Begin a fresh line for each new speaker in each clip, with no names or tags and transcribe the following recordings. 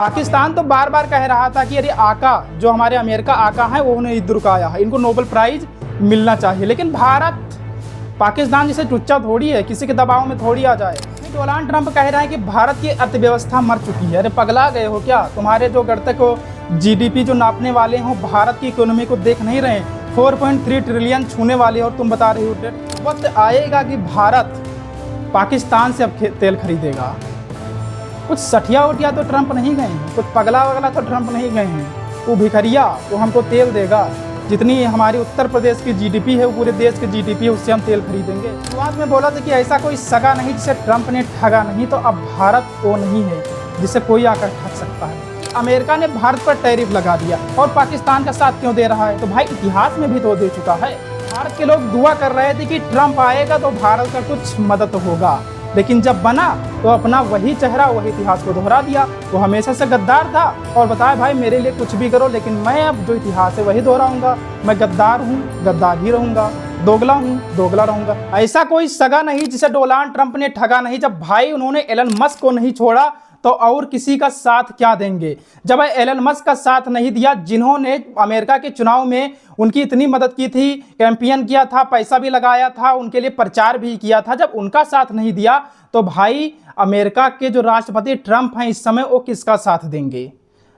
पाकिस्तान तो बार बार कह रहा था कि अरे आका जो हमारे अमेरिका आका हैं वो उन्हें युद्ध रुकाया है, इनको नोबेल प्राइज मिलना चाहिए। लेकिन भारत पाकिस्तान जैसे टुच्चा थोड़ी है, किसी के दबाव में थोड़ी आ जाए। डोनाल्ड ट्रंप कह रहे हैं कि भारत की अर्थव्यवस्था मर चुकी है। अरे पगला गए हो क्या? तुम्हारे जो गढ़ते को जीडीपी जो नापने वाले हो भारत की इकोनॉमी को देख नहीं रहे? 4.3 ट्रिलियन छूने वाले और तुम बता रहे हो वक्त आएगा कि भारत पाकिस्तान से अब तेल खरीदेगा। कुछ सठिया उठिया तो ट्रंप नहीं गए हैं, कुछ पगला वगला तो ट्रंप नहीं गए हैं। वो भिखरिया वो हमको तेल देगा, जितनी हमारी उत्तर प्रदेश की जीडीपी है वो पूरे देश की जीडीपी है, उससे हम तेल खरीदेंगे। शुरुआत में बोला था कि ऐसा कोई सगा नहीं जिसे ट्रंप ने ठगा नहीं, तो अब भारत वो नहीं है जिसे कोई आकर ठग सकता है। अमेरिका ने भारत पर टैरिफ लगा दिया और पाकिस्तान का साथ क्यों दे रहा है? तो भाई इतिहास में भी तो दे चुका है। भारत के लोग दुआ कर रहे थे कि ट्रंप आएगा तो भारत का कुछ मदद होगा, लेकिन जब बना तो अपना वही चेहरा वही इतिहास को दोहरा दिया। वो हमेशा से गद्दार था और बताया भाई मेरे लिए कुछ भी करो, लेकिन मैं अब जो इतिहास है वही दोहराऊंगा। मैं गद्दार हूँ, गद्दार ही रहूंगा, दोगला हूँ, दोगला रहूंगा। ऐसा कोई सगा नहीं जिसे डोनाल्ड ट्रंप ने ठगा नहीं। जब भाई उन्होंने एलन मस्क को नहीं छोड़ा तो और किसी का साथ क्या देंगे? जब एलन मस्क का साथ नहीं दिया, जिन्होंने अमेरिका के चुनाव में उनकी इतनी मदद की थी, कैंपेन किया था, पैसा भी लगाया था, उनके लिए प्रचार भी किया था, जब उनका साथ नहीं दिया तो भाई अमेरिका के जो राष्ट्रपति ट्रंप हैं इस समय वो किसका साथ देंगे?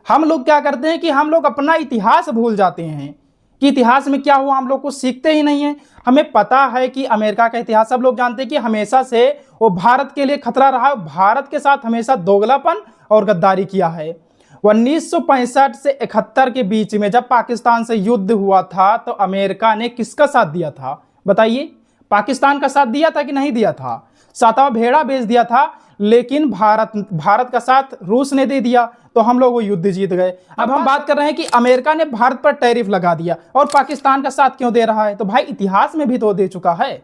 हम लोग क्या करते हैं कि हम लोग अपना इतिहास भूल जाते हैं कि इतिहास में क्या हुआ, हम लोग को सीखते ही नहीं है। हमें पता है कि अमेरिका का इतिहास सब लोग जानते हैं कि हमेशा से वो भारत के लिए खतरा रहा है, भारत के साथ हमेशा दोगलापन और गद्दारी किया है। 1965 से 71 के बीच में जब पाकिस्तान से युद्ध हुआ था तो अमेरिका ने किसका साथ दिया था? बताइए, पाकिस्तान का साथ दिया था कि नहीं दिया था? सातवां भेड़ा बेच दिया था, लेकिन भारत का साथ रूस ने दे दिया तो हम लोग वो युद्ध जीत गए। अब हम बात कर रहे हैं कि अमेरिका ने भारत पर टैरिफ लगा दिया और पाकिस्तान का साथ क्यों दे रहा है? तो भाई इतिहास में भी तो दे चुका है।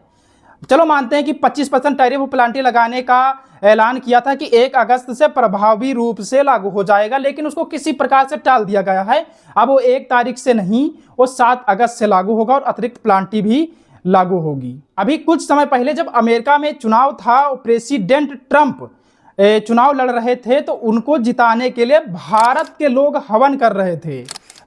चलो मानते हैं कि 25% टैरिफ प्लांटी लगाने का ऐलान किया था कि 1 अगस्त से प्रभावी रूप से लागू हो जाएगा, लेकिन उसको किसी प्रकार से टाल दिया गया है। अब वो 1 तारीख से नहीं, वो 7 अगस्त से लागू होगा और अतिरिक्त प्लांटी भी लागू होगी। अभी कुछ समय पहले जब अमेरिका में चुनाव था, प्रेसिडेंट ट्रंप चुनाव लड़ रहे थे तो उनको जिताने के लिए भारत के लोग हवन कर रहे थे,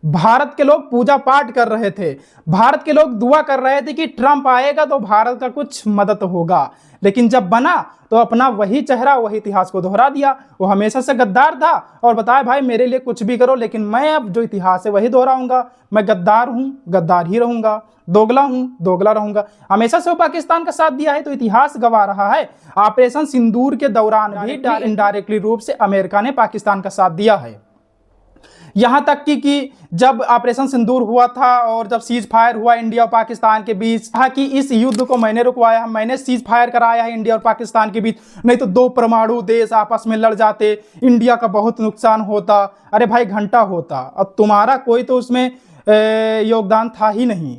भारत के लोग पूजा पाठ कर रहे थे, भारत के लोग दुआ कर रहे थे कि ट्रंप आएगा तो भारत का कुछ मदद होगा। लेकिन जब बना तो अपना वही चेहरा वही इतिहास को दोहरा दिया। वो हमेशा से गद्दार था और बताया भाई मेरे लिए कुछ भी करो, लेकिन मैं अब जो इतिहास है वही दोहराऊंगा। मैं गद्दार हूँ, गद्दार ही रहूंगा, दोगला हूँ, दोगला रहूंगा। हमेशा से वो पाकिस्तान का साथ दिया है तो इतिहास गवा रहा है। ऑपरेशन सिंदूर के दौरान भी इनडायरेक्टली रूप से अमेरिका ने पाकिस्तान का साथ दिया है। यहां तक कि जब ऑपरेशन सिंदूर हुआ था और जब सीज फायर हुआ इंडिया और पाकिस्तान के बीच, कहा कि इस युद्ध को मैंने रुकवाया, मैंने सीज फायर कराया है इंडिया और पाकिस्तान के बीच, नहीं तो 2 परमाणु देश आपस में लड़ जाते, इंडिया का बहुत नुकसान होता। अरे भाई घंटा होता, अब तुम्हारा कोई तो उसमें योगदान था ही नहीं।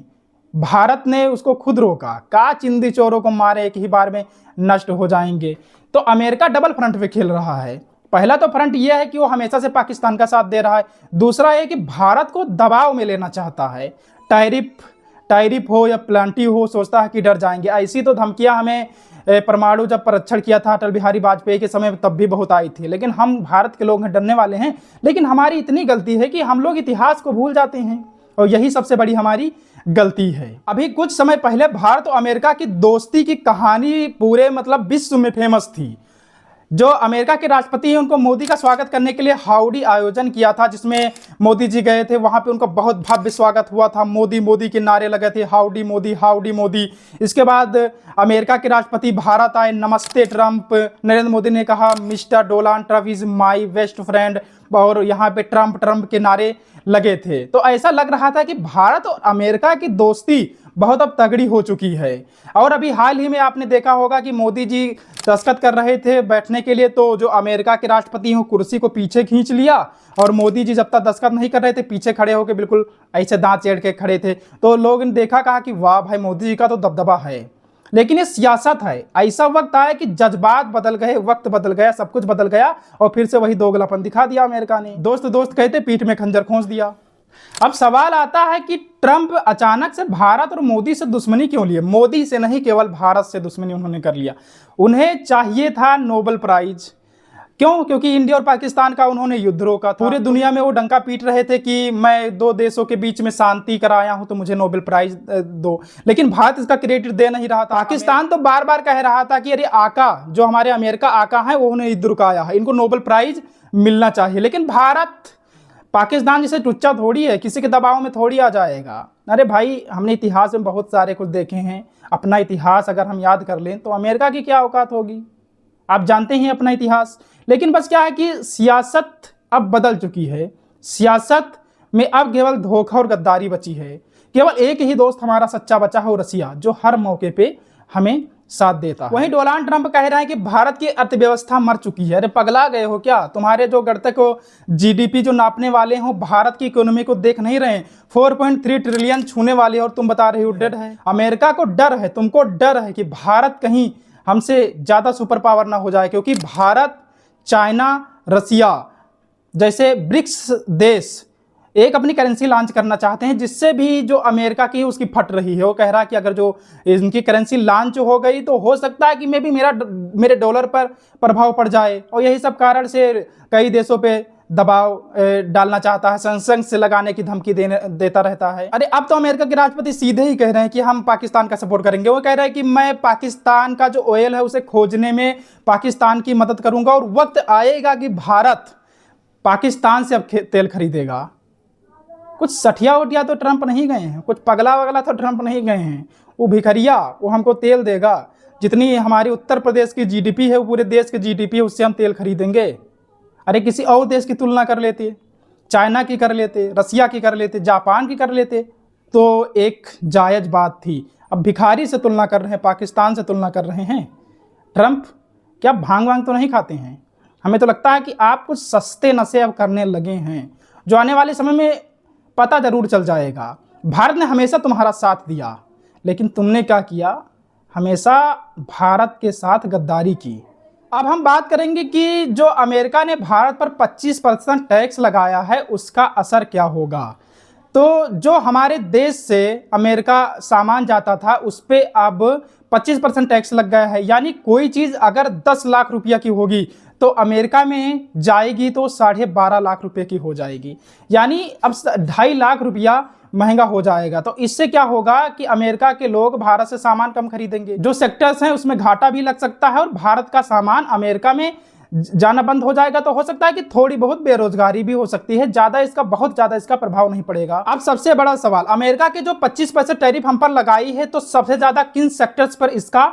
भारत ने उसको खुद रोका। का चिंदी चोरों को मारे एक ही बार में नष्ट हो जाएंगे। तो अमेरिका डबल फ्रंट पे खेल रहा है। पहला तो फ्रंट यह है कि वो हमेशा से पाकिस्तान का साथ दे रहा है, दूसरा है कि भारत को दबाव में लेना चाहता है। टैरिफ हो या प्लांटी हो, सोचता है कि डर जाएंगे। ऐसी तो धमकियां हमें परमाणु जब परीक्षण किया था अटल बिहारी वाजपेयी के समय तब भी बहुत आई थी, लेकिन हम भारत के लोग डरने वाले हैं। लेकिन हमारी इतनी गलती है कि हम लोग इतिहास को भूल जाते हैं और यही सबसे बड़ी हमारी गलती है। अभी कुछ समय पहले भारत और अमेरिका की दोस्ती की कहानी पूरे विश्व में फेमस थी। जो अमेरिका के राष्ट्रपति हैं उनको मोदी का स्वागत करने के लिए हाउडी आयोजन किया था, जिसमें मोदी जी गए थे। वहां पे उनका बहुत भव्य स्वागत हुआ था, मोदी मोदी के नारे लगे थे, हाउडी मोदी, हाउडी मोदी। इसके बाद अमेरिका के राष्ट्रपति भारत आए, नमस्ते ट्रंप। नरेंद्र मोदी ने कहा mister Donald Trump is my best friend, और यहाँ पे ट्रंप ट्रंप के नारे लगे थे। तो ऐसा लग रहा था कि भारत और अमेरिका की दोस्ती बहुत अब तगड़ी हो चुकी है। और अभी हाल ही में आपने देखा होगा कि मोदी जी दस्तखत कर रहे थे बैठने के लिए, तो जो अमेरिका के राष्ट्रपति हैं कुर्सी को पीछे खींच लिया और मोदी जी जब तक दस्तखत नहीं कर रहे थे पीछे खड़े होकर बिल्कुल ऐसे दांत चेड़ के खड़े थे। तो लोगों ने देखा, कहा कि वाह भाई मोदी जी का तो दबदबा है। लेकिन ये सियासत है। ऐसा वक्त आया कि जज्बात बदल गए, वक्त बदल गया, सब कुछ बदल गया और फिर से वही दोगलापन दिखा दिया अमेरिका ने। दोस्त दोस्त कहते पीठ में खंजर खोंच दिया। अब सवाल आता है कि ट्रंप अचानक से भारत और मोदी से दुश्मनी क्यों लिए? मोदी से नहीं, केवल भारत से दुश्मनी उन्होंने कर लिया। उन्हें चाहिए था नोबेल प्राइज, क्यों? क्योंकि इंडिया और पाकिस्तान का उन्होंने युद्ध रोका था। पूरे दुनिया में वो डंका पीट रहे थे कि मैं दो देशों के बीच में शांति कराया हूं तो मुझे नोबेल प्राइज दो, लेकिन भारत इसका क्रेडिट दे नहीं रहा था। पाकिस्तान तो बार बार कह रहा था कि अरे आका जो हमारे अमेरिका आका है वो उन्हें युद्ध रुकाया है, इनको नोबेल प्राइज मिलना चाहिए। लेकिन भारत पाकिस्तान जैसे टुच्चा थोड़ी है, किसी के दबाव में थोड़ी आ जाएगा। अरे भाई, हमने इतिहास में बहुत सारे कुछ देखे हैं। अपना इतिहास अगर हम याद कर लें तो अमेरिका की क्या औकात होगी, आप जानते हैं अपना इतिहास। लेकिन बस क्या है कि सियासत अब बदल चुकी है। सियासत में अब केवल धोखा और गद्दारी बची है। केवल एक ही दोस्त हमारा सच्चा बचा है, वो रसिया, जो हर मौके पे हमें साथ देता है। वहीं डोनाल्ड ट्रंप कह रहे हैं कि भारत की अर्थव्यवस्था मर चुकी है। अरे पगला गए हो क्या? तुम्हारे जो गढ़ तक जीडीपी जो नापने वाले हो, भारत की इकोनॉमी को देख नहीं रहे? 4.3 ट्रिलियन छूने वाले और तुम बता रहे हो डेड है। अमेरिका को डर है, तुमको डर है कि भारत कहीं हमसे ज़्यादा सुपर पावर ना हो जाए, क्योंकि भारत, चाइना, रसिया जैसे ब्रिक्स देश एक अपनी करेंसी लॉन्च करना चाहते हैं, जिससे भी जो अमेरिका की उसकी फट रही है। वो कह रहा है कि अगर जो इनकी करेंसी लॉन्च हो गई तो हो सकता है कि मे भी मेरे डॉलर पर प्रभाव पड़ जाए, और यही सब कारण से कई देशों पे दबाव डालना चाहता है, सैंक्शन से लगाने की धमकी देता रहता है। अरे अब तो अमेरिका के राष्ट्रपति सीधे ही कह रहे हैं कि हम पाकिस्तान का सपोर्ट करेंगे। वो कह रहे हैं कि मैं पाकिस्तान का जो ऑयल है उसे खोजने में पाकिस्तान की मदद करूंगा, और वक्त आएगा कि भारत पाकिस्तान से अब तेल खरीदेगा। कुछ सठिया उठिया तो ट्रंप नहीं गए हैं, कुछ पगला वगला तो ट्रंप नहीं गए हैं। वो भिखरिया, वो हमको तेल देगा। जितनी हमारी उत्तर प्रदेश की जीडीपी है, वो पूरे देश की जीडीपी है, उससे हम तेल खरीदेंगे। अरे किसी और देश की तुलना कर लेते, चाइना की कर लेते, रसिया की कर लेते, जापान की कर लेते तो एक जायज़ बात थी। अब भिखारी से तुलना कर रहे हैं, पाकिस्तान से तुलना कर रहे हैं। ट्रंप क्या भांग वांग तो नहीं खाते हैं? हमें तो लगता है कि आप कुछ सस्ते नशे अब करने लगे हैं, जो आने वाले समय में पता जरूर चल जाएगा। भारत ने हमेशा तुम्हारा साथ दिया, लेकिन तुमने क्या किया? हमेशा भारत के साथ गद्दारी की। अब हम बात करेंगे कि जो अमेरिका ने भारत पर 25% टैक्स लगाया है, उसका असर क्या होगा। तो जो हमारे देश से अमेरिका सामान जाता था, उस पर अब 25% टैक्स लग गया है। यानी कोई चीज़ अगर 10 लाख रुपया की होगी तो अमेरिका में जाएगी तो 12.5 लाख रुपए की हो जाएगी। यानी अब 2.5 लाख रुपया महंगा हो जाएगा। तो इससे क्या होगा कि अमेरिका के लोग भारत से सामान कम खरीदेंगे। जो सेक्टर्स हैं उसमें घाटा भी लग सकता है, और भारत का सामान अमेरिका में जाना बंद हो जाएगा। तो हो सकता है कि थोड़ी बहुत बेरोजगारी भी हो सकती है, बहुत ज़्यादा इसका प्रभाव नहीं पड़ेगा। अब सबसे बड़ा सवाल, अमेरिका के जो 25% टैरिफ हम पर लगाई है, तो सबसे ज़्यादा किन सेक्टर्स पर इसका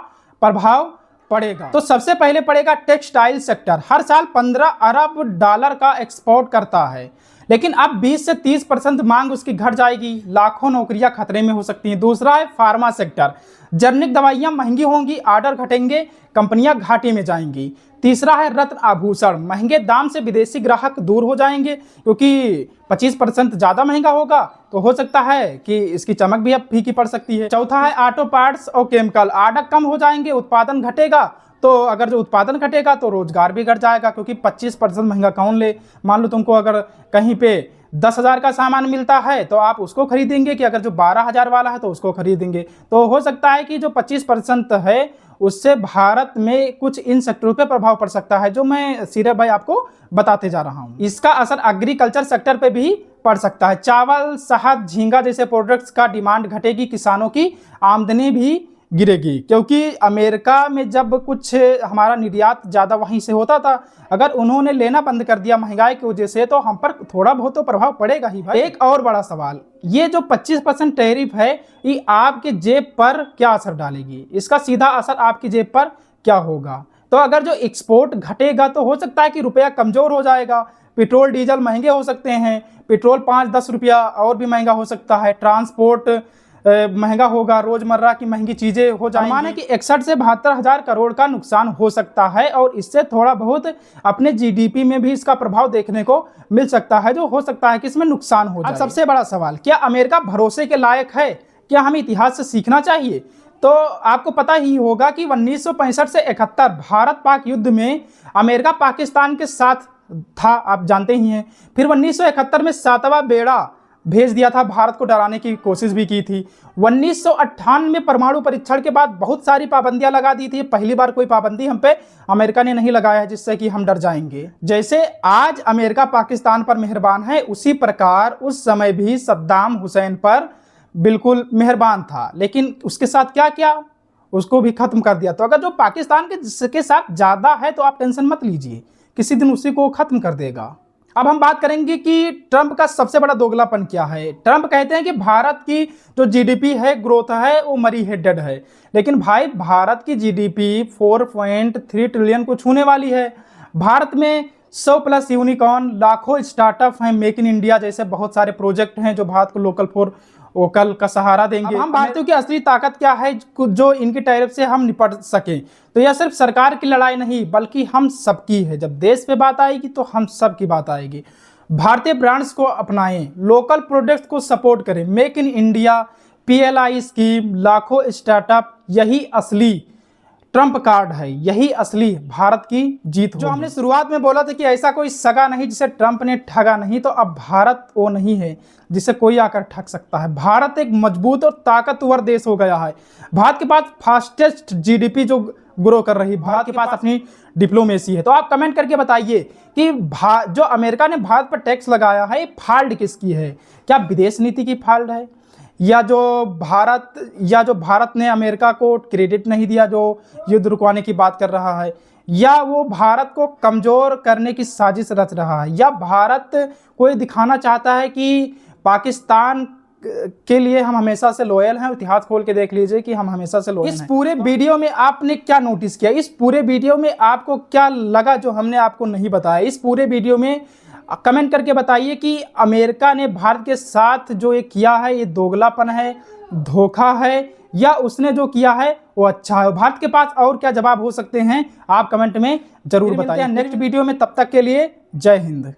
प्रभाव पड़ेगा? तो सबसे पहले पड़ेगा टेक्सटाइल सेक्टर। हर साल 15 अरब डॉलर का एक्सपोर्ट करता है, लेकिन अब 20 से 30% मांग उसकी घट जाएगी। लाखों नौकरियां खतरे में हो सकती हैं। दूसरा है फार्मा सेक्टर। जेनेरिक दवाइयां महंगी होंगी, ऑर्डर घटेंगे, कंपनियां घाटे में जाएंगी। तीसरा है रत्न आभूषण। महंगे दाम से विदेशी ग्राहक दूर हो जाएंगे, क्योंकि 25% ज़्यादा महंगा होगा तो हो सकता है कि इसकी चमक भी अब फीकी पड़ सकती है। चौथा है ऑटो पार्ट्स और केमिकल। ऑर्डर कम हो जाएंगे, उत्पादन घटेगा। तो अगर जो उत्पादन घटेगा तो रोजगार भी घट जाएगा, क्योंकि 25% महंगा कौन ले। मान लो तुमको अगर कहीं पे 10,000 का सामान मिलता है तो आप उसको खरीदेंगे, कि अगर जो 12,000 वाला है तो उसको खरीदेंगे। तो हो सकता है कि जो 25% है उससे भारत में कुछ इन सेक्टरों पे प्रभाव पड़ सकता है, जो मैं सीधे भाई आपको बताते जा रहा हूँ। इसका असर एग्रीकल्चर सेक्टर पे भी पड़ सकता है। चावल, शहद, झींगा जैसे प्रोडक्ट्स का डिमांड घटेगी, किसानों की आमदनी भी गिरेगी, क्योंकि अमेरिका में जब कुछ हमारा निर्यात ज़्यादा वहीं से होता था, अगर उन्होंने लेना बंद कर दिया महंगाई की वजह से, तो हम पर थोड़ा बहुत तो प्रभाव पड़ेगा ही भाई। एक और बड़ा सवाल, ये जो 25% टैरिफ है, ये आपके जेब पर क्या असर डालेगी? इसका सीधा असर आपकी जेब पर क्या होगा? तो अगर जो एक्सपोर्ट घटेगा तो हो सकता है कि रुपया कमज़ोर हो जाएगा। पेट्रोल डीजल महंगे हो सकते हैं, पेट्रोल 5-10 रुपया और भी महंगा हो सकता है। ट्रांसपोर्ट महंगा होगा, रोजमर्रा की महंगी चीजें हो जाएंगी। माने कि 61 से 72 हजार करोड़ का नुकसान हो सकता है, और इससे थोड़ा बहुत अपने जीडीपी में भी इसका प्रभाव देखने को मिल सकता है, जो हो सकता है कि इसमें नुकसान हो जाए। अब सबसे बड़ा सवाल, क्या अमेरिका भरोसे के लायक है? क्या हमें इतिहास से सीखना चाहिए? तो आपको पता ही होगा कि 1965 से 71 भारत पाक युद्ध में अमेरिका पाकिस्तान के साथ था, आप जानते ही हैं। फिर 1971 में 7वां बेड़ा भेज दिया था, भारत को डराने की कोशिश भी की थी। 1998 में परमाणु परीक्षण के बाद बहुत सारी पाबंदियां लगा दी थी। पहली बार कोई पाबंदी हम पे अमेरिका ने नहीं लगाया है जिससे कि हम डर जाएंगे। जैसे आज अमेरिका पाकिस्तान पर मेहरबान है, उसी प्रकार उस समय भी सद्दाम हुसैन पर बिल्कुल मेहरबान था, लेकिन उसके साथ क्या किया, उसको भी खत्म कर दिया। तो अगर जो पाकिस्तान के साथ ज़्यादा है तो आप टेंशन मत लीजिए, किसी दिन उसी को खत्म कर देगा। अब हम बात करेंगे कि ट्रंप का सबसे बड़ा दोगलापन क्या है। ट्रंप कहते हैं कि भारत की जो जीडीपी है, ग्रोथ है, वो मरी हेडेड है। लेकिन भाई भारत की जीडीपी 4.3 ट्रिलियन को छूने वाली है। भारत में 100+ यूनिकॉर्न, लाखों स्टार्टअप हैं, मेक इन इंडिया जैसे बहुत सारे प्रोजेक्ट हैं जो भारत को लोकल फॉर वोकल का सहारा देंगे। हम भारतीयों की असली ताकत क्या है जो इनकी टैरिफ से हम निपट सकें, तो यह सिर्फ सरकार की लड़ाई नहीं बल्कि हम सबकी है। जब देश पे बात आएगी तो हम सब की बात आएगी। भारतीय ब्रांड्स को अपनाएं, लोकल प्रोडक्ट्स को सपोर्ट करें, make in India, PLI scheme, लाखों स्टार्टअप, यही असली ट्रंप कार्ड है, यही असली भारत की जीत जो हमने शुरुआत में बोला था कि ऐसा कोई सगा नहीं जिसे ट्रंप ने ठगा नहीं, तो अब भारत वो नहीं है जिसे कोई आकर ठग सकता है। भारत एक मजबूत और ताकतवर देश हो गया है। भारत के पास फास्टेस्ट जीडीपी जो ग्रो कर रही, भारत के पास अपनी डिप्लोमेसी है। तो आप कमेंट करके बताइए कि जो अमेरिका ने भारत पर टैक्स लगाया है, फाल्ट किसकी है? क्या विदेश नीति की फाल्ट है, या जो भारत ने अमेरिका को क्रेडिट नहीं दिया जो युद्ध रुकवाने की बात कर रहा है, या वो भारत को कमज़ोर करने की साजिश रच रहा है, या भारत को ये दिखाना चाहता है कि पाकिस्तान के लिए हम हमेशा से लॉयल हैं? इतिहास खोल के देख लीजिए कि हम हमेशा से लॉयल हैं। इस पूरे वीडियो में आपने क्या नोटिस किया? इस पूरे वीडियो में आपको क्या लगा जो हमने आपको नहीं बताया? इस पूरे वीडियो में कमेंट करके बताइए कि अमेरिका ने भारत के साथ जो ये किया है, ये दोगलापन है, धोखा है, या उसने जो किया है वो अच्छा है। भारत के पास और क्या जवाब हो सकते हैं, आप कमेंट में जरूर बताइए। नेक्स्ट वीडियो में, तब तक के लिए जय हिंद।